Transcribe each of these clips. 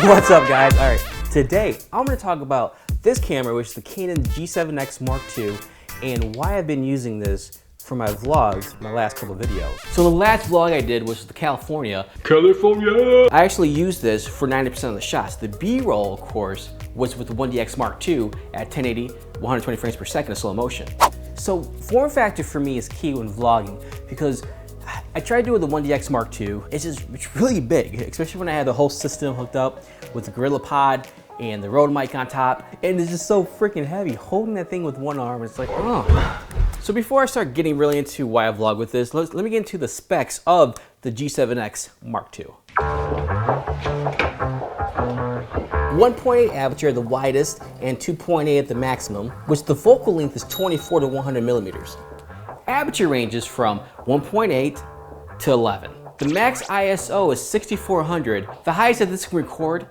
What's up, guys? All right, today I'm going to talk about this camera, which is the Canon G7 X Mark II, and why I've been using this for my vlogs, my last couple of videos. So the last vlog I did was the California. I actually used this for 90% of the shots. The B-roll, of course, was with the 1D X Mark II at 1080, 120 frames per second in slow motion. So form factor for me is key when vlogging because I tried doing the 1D X Mark II. It's really big, especially when I had the whole system hooked up with the Gorilla Pod and the Rode mic on top, and it's just so freaking heavy. Holding that thing with one arm, it's like, oh. So before I start getting really into why I vlog with this, let me get into the specs of the G7 X Mark II. 1.8 aperture, the widest, and 2.8 at the maximum, which the focal length is 24 to 100 millimeters. Aperture ranges from 1.8 to 11. The max ISO is 6400. The highest that this can record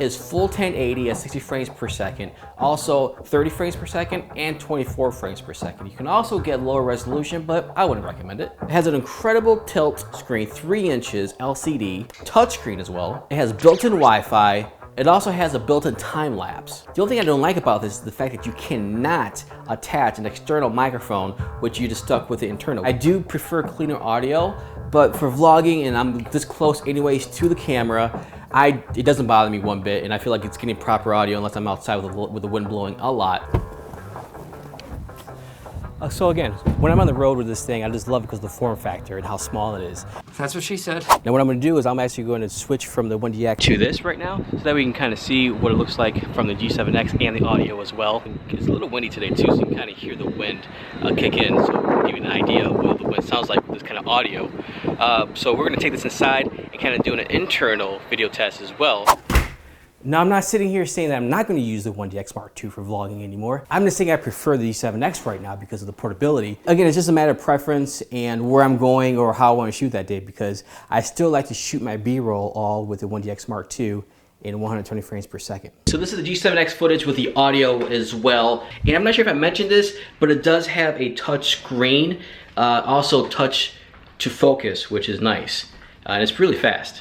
is full 1080 at 60 frames per second, also 30 frames per second and 24 frames per second. You can also get lower resolution, but I wouldn't recommend it. It has an incredible tilt screen, 3 inches LCD, touchscreen as well. It has built-in Wi-Fi. It also has a built-in time lapse. The only thing I don't like about this is the fact that you cannot attach an external microphone, which you just stuck with the internal. I do prefer cleaner audio, but for vlogging, and I'm this close anyways to the camera, it doesn't bother me one bit, and I feel like it's getting proper audio unless I'm outside with the wind blowing a lot. So again, when I'm on the road with this thing, I just love it because of the form factor and how small it is. That's what she said. Now what I'm going to do is I'm actually going to switch from the 1D X to this right now, so that we can kind of see what it looks like from the G7X and the audio as well. It's a little windy today too, so you can kind of hear the wind kick in, so we'll give you an idea of what the wind sounds like with this kind of audio. So we're going to take this inside and kind of do an internal video test as well. Now, I'm not sitting here saying that I'm not going to use the 1D X Mark II for vlogging anymore. I'm just saying I prefer the G7X right now because of the portability. Again, it's just a matter of preference and where I'm going or how I want to shoot that day, because I still like to shoot my B-roll all with the 1D X Mark II in 120 frames per second. So this is the G7X footage with the audio as well. And I'm not sure if I mentioned this, but it does have a touch screen, also touch to focus, which is nice. And it's really fast.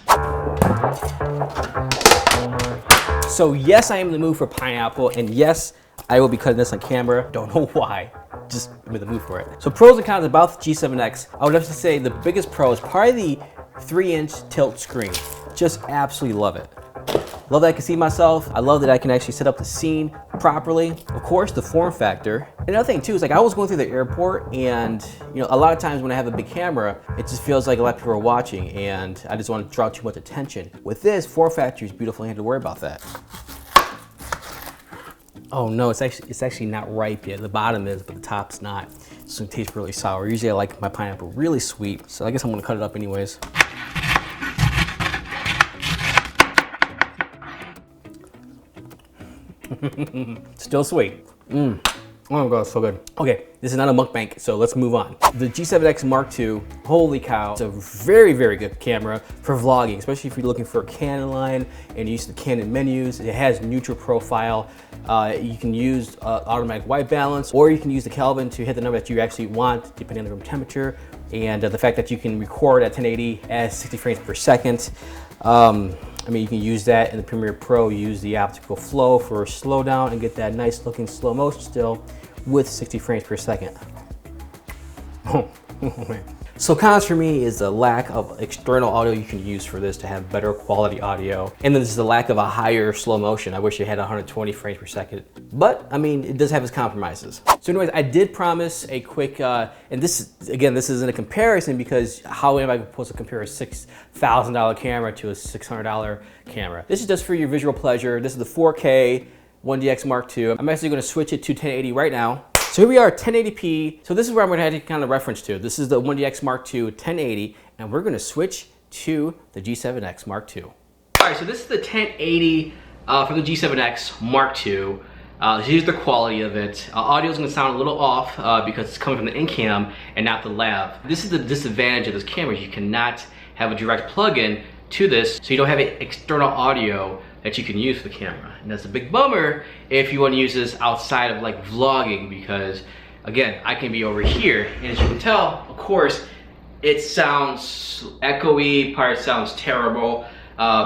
So yes, I am in the mood for pineapple, and yes, I will be cutting this on camera. Don't know why, just I'm in the mood for it. So pros and cons about the G7X. I would have to say the biggest pro is probably the 3-inch tilt screen. Just absolutely love it. Love that I can see myself. I love that I can actually set up the scene properly. Of course, the form factor. Another thing too is like I was going through the airport, and a lot of times when I have a big camera, it just feels like a lot of people are watching, and I just want to draw too much attention. With this, form factor is beautiful. I don't have to worry about that. Oh no, it's actually not ripe yet. The bottom is, but the top's not. So it tastes really sour. Usually I like my pineapple really sweet, so I guess I'm gonna cut it up anyways. Still sweet. Oh my god, so good. Okay, this is not a mukbang, so let's move on. The G7X Mark II, holy cow. It's a very, very good camera for vlogging, especially if you're looking for a Canon line and use the Canon menus. It has neutral profile. You can use automatic white balance, or you can use the Kelvin to hit the number that you actually want, depending on the room temperature. And the fact that you can record at 1080 at 60 frames per second. I mean, you can use that in the Premiere Pro, use the optical flow for slowdown and get that nice looking slow motion still with 60 frames per second. Oh, man. So cons for me is the lack of external audio you can use for this to have better quality audio. And then this is the lack of a higher slow motion. I wish it had 120 frames per second. But, I mean, it does have its compromises. So anyways, I did promise a quick, and this isn't a comparison because how am I supposed to compare a $6,000 camera to a $600 camera? This is just for your visual pleasure. This is the 4K 1D X Mark II. I'm actually gonna switch it to 1080 right now. So here we are, 1080p. So this is where I'm gonna have to kind of reference to. This is the 1D X Mark II 1080, and we're gonna switch to the G7 X Mark II. All right, so this is the 1080 from the G7 X Mark II. Here's the quality of it. Audio is gonna sound a little off because it's coming from the in-cam and not the lav. This is the disadvantage of this camera. You cannot have a direct plug-in to this, so you don't have an external audio that you can use for the camera. And that's a big bummer if you want to use this outside of like vlogging, because again, I can be over here, and as you can tell, of course, it sounds echoey, part sounds terrible.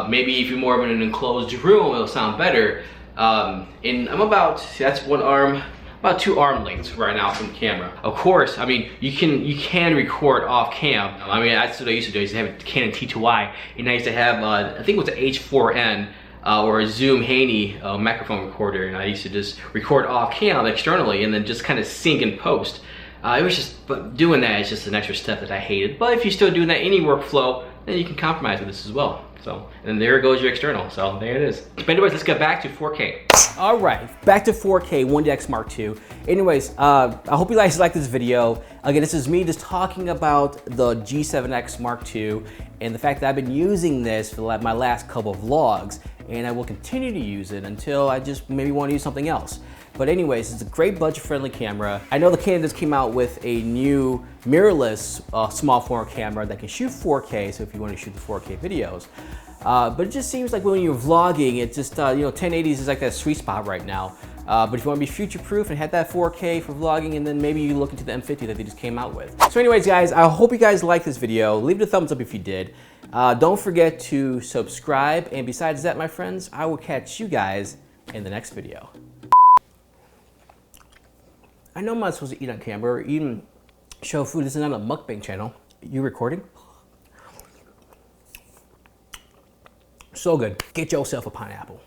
Maybe if you're more of in an enclosed room, it'll sound better. And I'm about, see, that's one arm, about 2 arm lengths right now from the camera. Of course, I mean, you can record off cam. I mean, that's what I used to do. I used to have a Canon T2i, and I used to have, I think it was an H4n, or a Zoom Haney microphone recorder, and I used to just record off cam externally and then just kind of sync and post. It was just, but doing that is just an extra step that I hated. But if you're still doing that any workflow, then you can compromise with this as well. So, and there goes your external. So there it is. But anyways, let's get back to 4K. All right, back to 4K 1DX Mark II. Anyways, I hope you guys like this video. Again, this is me just talking about the G7X Mark II and the fact that I've been using this for my last couple of vlogs, and I will continue to use it until I just maybe want to use something else. But anyways, it's a great budget-friendly camera. I know the Canon just came out with a new mirrorless small format camera that can shoot 4K, so if you want to shoot the 4K videos. But it just seems like when you're vlogging, it just, you know, 1080s is like that sweet spot right now. But if you want to be future-proof and have that 4K for vlogging, and then maybe you look into the M50 that they just came out with. So anyways, guys, I hope you guys liked this video. Leave it a thumbs up if you did. Don't forget to subscribe. And besides that, my friends, I will catch you guys in the next video. I know I'm not supposed to eat on camera or even show food. This is not a mukbang channel. You recording? So good. Get yourself a pineapple.